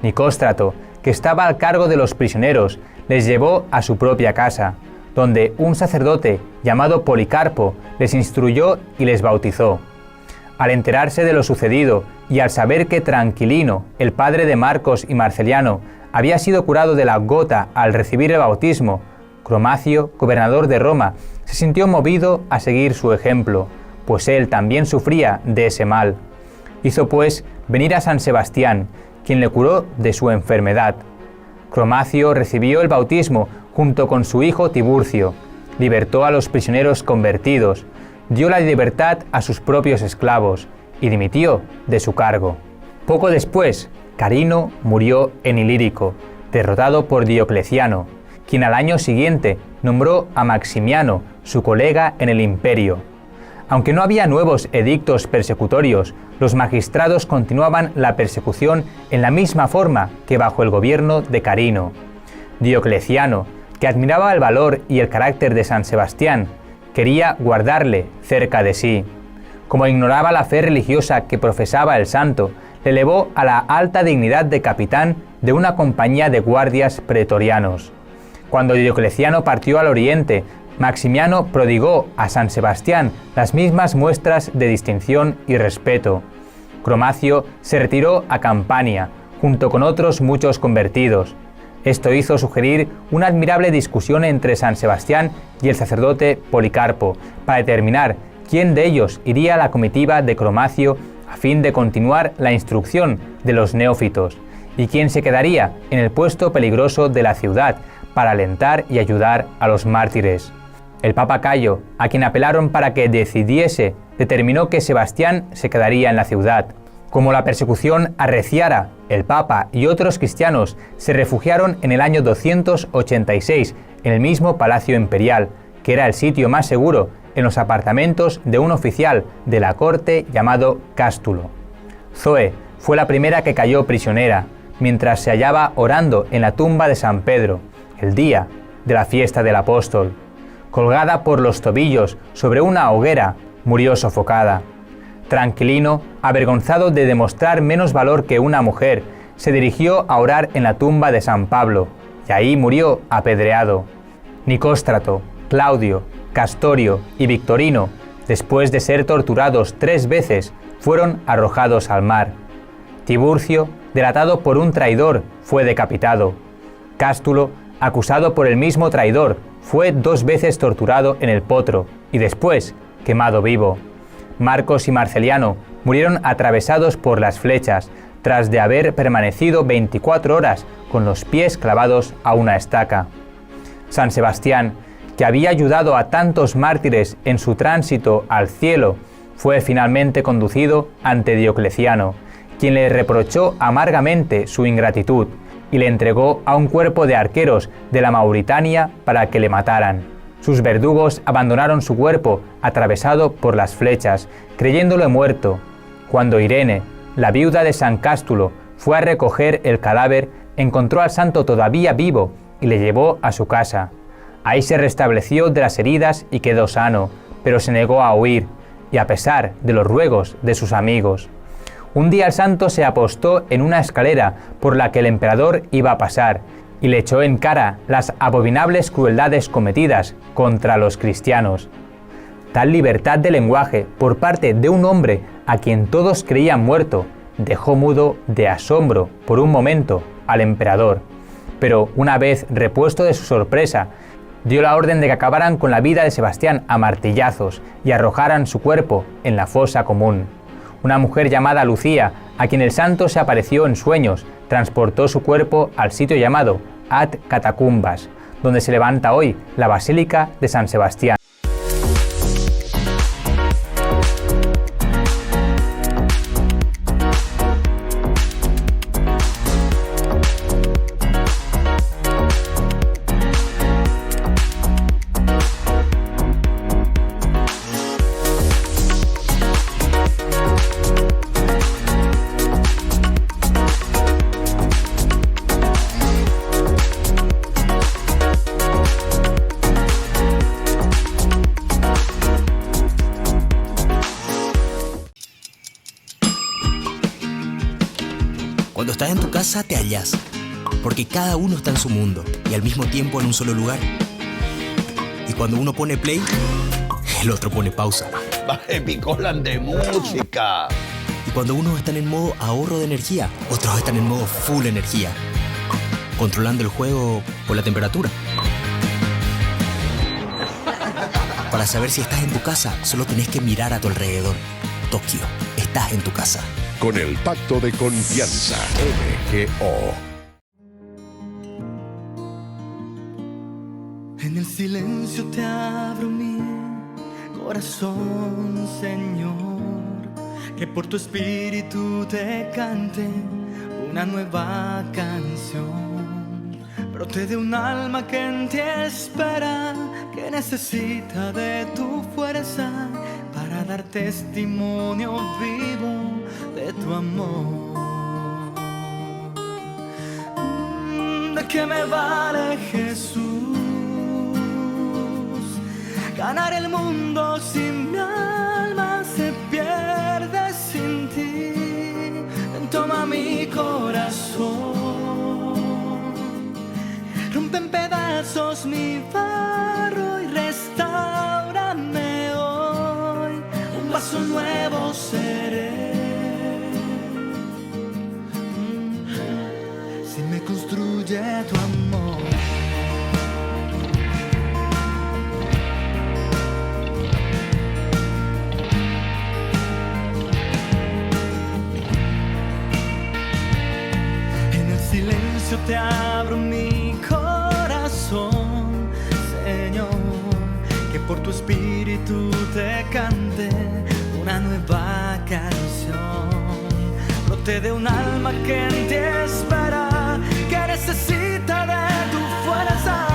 Nicóstrato, que estaba al cargo de los prisioneros, les llevó a su propia casa, donde un sacerdote llamado Policarpo les instruyó y les bautizó. Al enterarse de lo sucedido y al saber que Tranquilino, el padre de Marcos y Marceliano, había sido curado de la gota al recibir el bautismo, Cromacio, gobernador de Roma, se sintió movido a seguir su ejemplo, pues él también sufría de ese mal. Hizo pues venir a San Sebastián, quien le curó de su enfermedad. Cromacio recibió el bautismo junto con su hijo Tiburcio, libertó a los prisioneros convertidos, dio la libertad a sus propios esclavos y dimitió de su cargo. Poco después, Carino murió en Ilírico, derrotado por Diocleciano, quien al año siguiente nombró a Maximiano, su colega en el imperio. Aunque no había nuevos edictos persecutorios, los magistrados continuaban la persecución en la misma forma que bajo el gobierno de Carino. Diocleciano, que admiraba el valor y el carácter de San Sebastián, quería guardarle cerca de sí. Como ignoraba la fe religiosa que profesaba el santo, le elevó a la alta dignidad de capitán de una compañía de guardias pretorianos. Cuando Diocleciano partió al oriente, Maximiano prodigó a San Sebastián las mismas muestras de distinción y respeto. Cromacio se retiró a Campania, junto con otros muchos convertidos. Esto hizo sugerir una admirable discusión entre San Sebastián y el sacerdote Policarpo, para determinar quién de ellos iría a la comitiva de Cromacio a fin de continuar la instrucción de los neófitos, y quién se quedaría en el puesto peligroso de la ciudad para alentar y ayudar a los mártires. El Papa Cayo, a quien apelaron para que decidiese, determinó que Sebastián se quedaría en la ciudad. Como la persecución arreciara, el Papa y otros cristianos se refugiaron en el año 286 en el mismo Palacio Imperial, que era el sitio más seguro, en los apartamentos de un oficial de la corte llamado Cástulo. Zoe fue la primera que cayó prisionera, mientras se hallaba orando en la tumba de San Pedro, el día de la fiesta del apóstol. Colgada por los tobillos sobre una hoguera, murió sofocada. Tranquilino, avergonzado de demostrar menos valor que una mujer, se dirigió a orar en la tumba de San Pablo, y ahí murió apedreado. Nicóstrato, Claudio, Castorio y Victorino, después de ser torturados 3 veces, fueron arrojados al mar. Tiburcio, delatado por un traidor, fue decapitado. Cástulo, acusado por el mismo traidor, fue 2 veces torturado en el potro y después quemado vivo. Marcos y Marceliano murieron atravesados por las flechas, tras de haber permanecido 24 horas con los pies clavados a una estaca. San Sebastián, que había ayudado a tantos mártires en su tránsito al cielo, fue finalmente conducido ante Diocleciano, quien le reprochó amargamente su ingratitud y le entregó a un cuerpo de arqueros de la Mauritania para que le mataran. Sus verdugos abandonaron su cuerpo atravesado por las flechas, creyéndolo muerto. Cuando Irene, la viuda de San Cástulo, fue a recoger el cadáver, encontró al santo todavía vivo y le llevó a su casa. Ahí se restableció de las heridas y quedó sano, pero se negó a huir, y a pesar de los ruegos de sus amigos. Un día el santo se apostó en una escalera por la que el emperador iba a pasar, y le echó en cara las abominables crueldades cometidas contra los cristianos. Tal libertad de lenguaje por parte de un hombre a quien todos creían muerto dejó mudo de asombro por un momento al emperador, pero una vez repuesto de su sorpresa, dio la orden de que acabaran con la vida de Sebastián a martillazos y arrojaran su cuerpo en la fosa común. Una mujer llamada Lucía, a quien el santo se apareció en sueños, transportó su cuerpo al sitio llamado Ad Catacumbas, donde se levanta hoy la Basílica de San Sebastián. Cuando estás en tu casa te hallas, porque cada uno está en su mundo y al mismo tiempo en un solo lugar. Y cuando uno pone play, el otro pone pausa. Baje picolan de música. Y cuando unos están en modo ahorro de energía, otros están en modo full energía, controlando el juego por la temperatura. Para saber si estás en tu casa, solo tenés que mirar a tu alrededor. Tokio, estás en tu casa. Con el Pacto de Confianza, MGO. En el silencio te abro mi corazón, Señor, que por tu espíritu te cante una nueva canción. Brote de un alma que en ti espera, que necesita de tu fuerza para dar testimonio vivo de tu amor. ¿De qué me vale, Jesús, ganar el mundo si mi alma se pierde sin ti? toma mi corazón, rompe en pedazos mi barro y restáurame hoy, un vaso nuevo seré. Si me construye tu amor. Silencio te abro mi corazón, Señor, que por tu espíritu te cante una nueva canción. Brote de un alma que en ti espera, que necesita de tu fuerza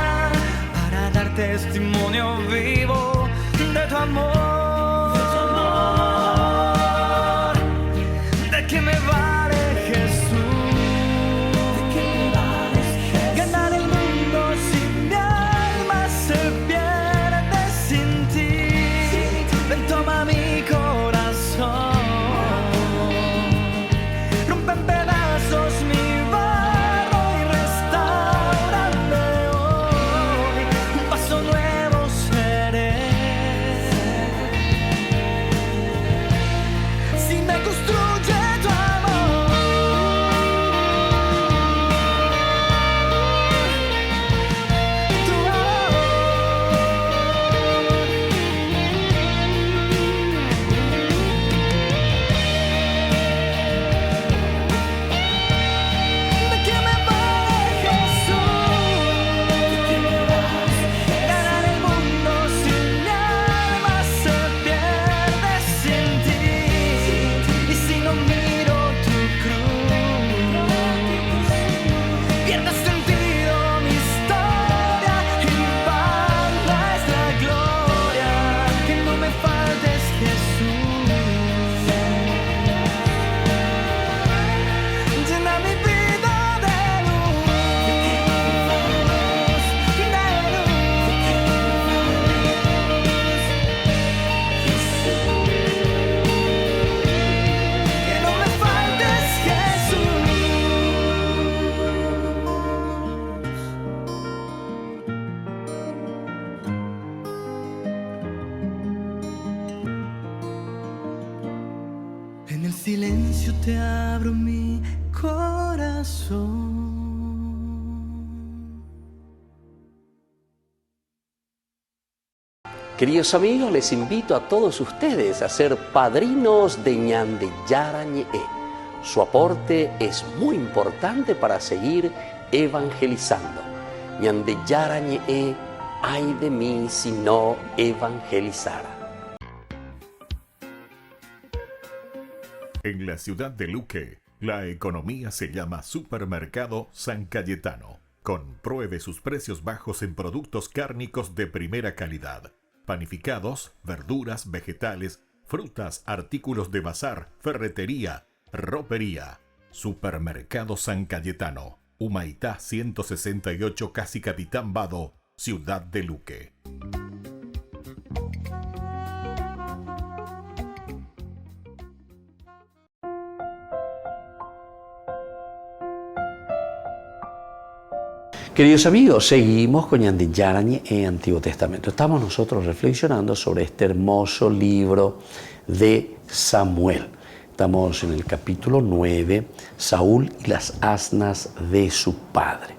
para dar testimonio vivo de tu amor, de que me vale Jesús. En el silencio te abro mi corazón. Queridos amigos, les invito a todos ustedes a ser padrinos de Ñande Yarañe. Su aporte es muy importante para seguir evangelizando. Ñande Yarañe, ay de mí si no evangelizara. En la ciudad de Luque, la economía se llama Supermercado San Cayetano. Compruebe sus precios bajos en productos cárnicos de primera calidad. Panificados, verduras, vegetales, frutas, artículos de bazar, ferretería, ropería. Supermercado San Cayetano. Humaitá 168, Casi Capitán Vado, ciudad de Luque. Queridos amigos, seguimos con Ñande Yarañe en Antiguo Testamento. Estamos nosotros reflexionando sobre este hermoso libro de Samuel. Estamos en el capítulo 9, Saúl y las asnas de su padre.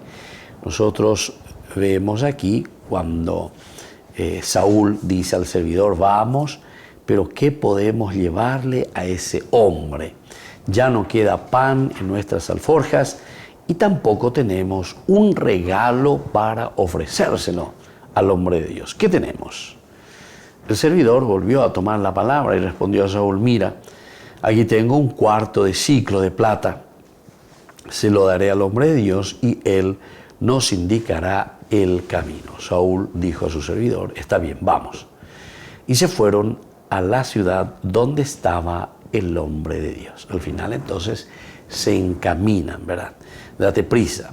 Nosotros vemos aquí cuando Saúl dice al servidor, vamos, pero ¿qué podemos llevarle a ese hombre? Ya no queda pan en nuestras alforjas, y tampoco tenemos un regalo para ofrecérselo al hombre de Dios. ¿Qué tenemos? El servidor volvió a tomar la palabra y respondió a Saúl, mira, aquí tengo un cuarto de siclo de plata. Se lo daré al hombre de Dios y él nos indicará el camino. Saúl dijo a su servidor, está bien, vamos. Y se fueron a la ciudad donde estaba el hombre de Dios. Al final entonces se encaminan, ¿verdad? Date prisa,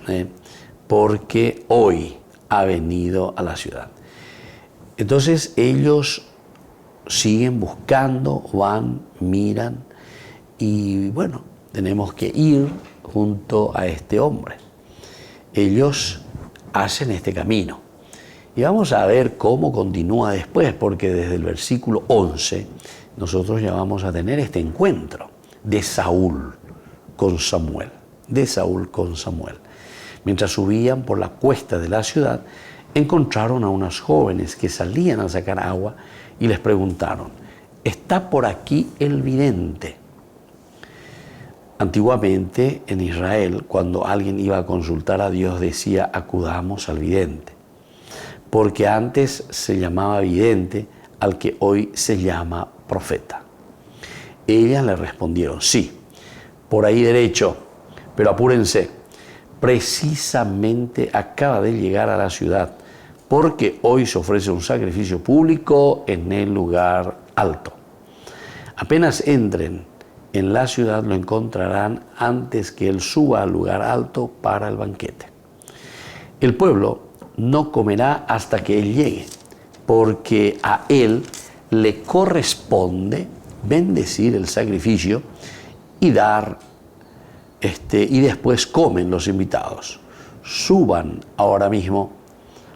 porque hoy ha venido a la ciudad. Entonces ellos siguen buscando, van, miran y bueno, tenemos que ir junto a este hombre. Ellos hacen este camino. Y vamos a ver cómo continúa después, porque desde el versículo 11 nosotros ya vamos a tener este encuentro de Saúl con Samuel. De Saúl con Samuel. Mientras subían por la cuesta de la ciudad, encontraron a unas jóvenes que salían a sacar agua y les preguntaron: ¿está por aquí el vidente? Antiguamente en Israel, cuando alguien iba a consultar a Dios, decía: acudamos al vidente. Porque antes se llamaba vidente al que hoy se llama profeta. Ellas le respondieron: sí, por ahí derecho, pero apúrense, precisamente acaba de llegar a la ciudad, porque hoy se ofrece un sacrificio público en el lugar alto. Apenas entren en la ciudad lo encontrarán antes que él suba al lugar alto para el banquete. El pueblo no comerá hasta que él llegue, porque a él le corresponde bendecir el sacrificio y dar, y después comen los invitados. Suban ahora mismo,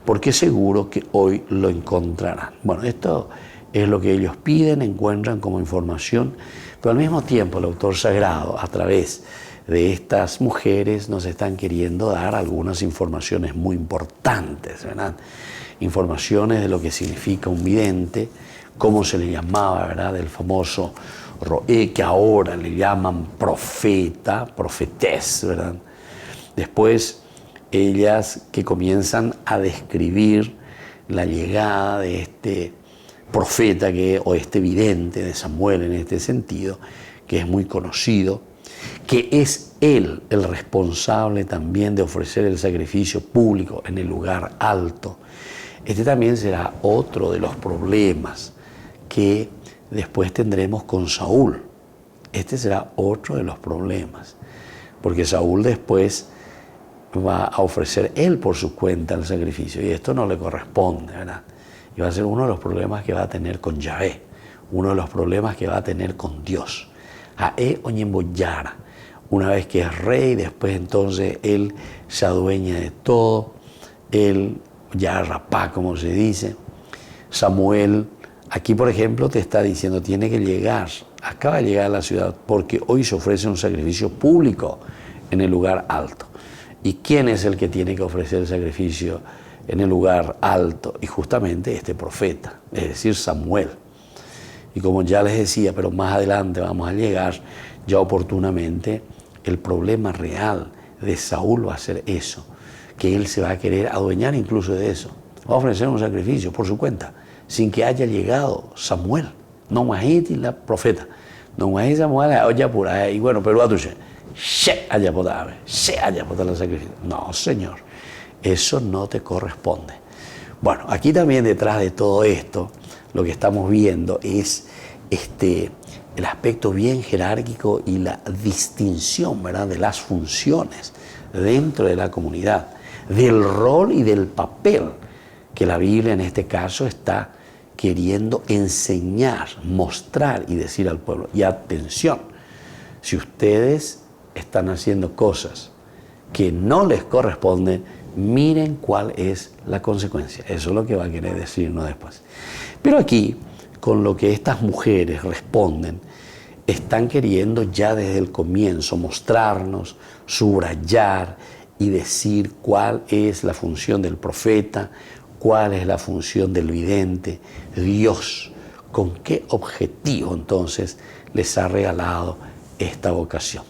porque seguro que hoy lo encontrarán. Bueno, esto es lo que ellos piden, encuentran como información, pero al mismo tiempo el autor sagrado, a través de estas mujeres, nos están queriendo dar algunas informaciones muy importantes, ¿verdad? Informaciones de lo que significa un vidente, cómo se le llamaba, ¿verdad? El famoso roé, que ahora le llaman profeta, profetés, ¿verdad? Después, ellas que comienzan a describir la llegada de este profeta o este vidente de Samuel en este sentido, que es muy conocido, que es él el responsable también de ofrecer el sacrificio público en el lugar alto. Este también será otro de los problemas que después tendremos con Saúl. Este será otro de los problemas, porque Saúl después va a ofrecer él por su cuenta el sacrificio, y esto no le corresponde, ¿verdad? Y va a ser uno de los problemas que va a tener con Yahvé, uno de los problemas que va a tener con Dios. Ae Oñemboyara, una vez que es rey, después entonces él se adueña de todo, él ya rapá, como se dice. Samuel, aquí por ejemplo te está diciendo, tiene que llegar, acaba de llegar a la ciudad, porque hoy se ofrece un sacrificio público en el lugar alto. ¿Y quién es el que tiene que ofrecer el sacrificio en el lugar alto? Y justamente este profeta, es decir, Samuel. Y como ya les decía, pero más adelante vamos a llegar ya oportunamente, el problema real de Saúl va a ser eso, que él se va a querer adueñar incluso de eso. Va a ofrecer un sacrificio por su cuenta, sin que haya llegado Samuel. No más la profeta. No más Samuel, oye, pura, y bueno, pero a tu se haya potable, se haya potable el sacrificio. No, Señor, eso no te corresponde. Bueno, aquí también detrás de todo esto, lo que estamos viendo es el aspecto bien jerárquico y la distinción, ¿verdad?, de las funciones dentro de la comunidad, del rol y del papel que la Biblia en este caso está queriendo enseñar, mostrar y decir al pueblo. Y atención, si ustedes están haciendo cosas que no les corresponden, miren cuál es la consecuencia. Eso es lo que va a querer decirnos después. Pero aquí, con lo que estas mujeres responden, están queriendo ya desde el comienzo mostrarnos, subrayar y decir cuál es la función del profeta, cuál es la función del vidente, Dios, con qué objetivo entonces les ha regalado esta vocación.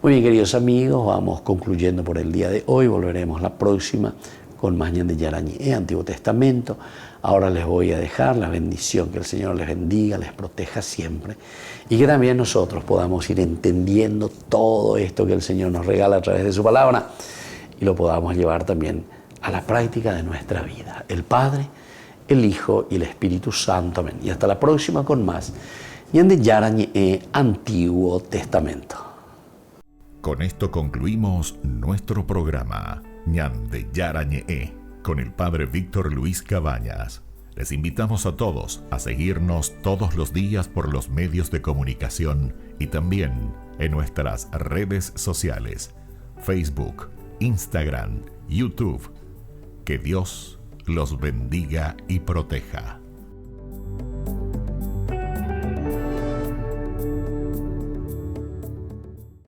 Muy bien, queridos amigos, vamos concluyendo por el día de hoy. Volveremos la próxima con más Ñan de Yarañé, Antiguo Testamento. Ahora les voy a dejar la bendición, que el Señor les bendiga, les proteja siempre y que también nosotros podamos ir entendiendo todo esto que el Señor nos regala a través de su palabra y lo podamos llevar también a la práctica de nuestra vida. El Padre, el Hijo y el Espíritu Santo. Amén. Y hasta la próxima con más Ñan de Yarañé, Antiguo Testamento. Con esto concluimos nuestro programa Ñan de Yarañé con el Padre Víctor Luis Cabañas. Les invitamos a todos a seguirnos todos los días por los medios de comunicación y también en nuestras redes sociales, Facebook, Instagram, YouTube. Que Dios los bendiga y proteja.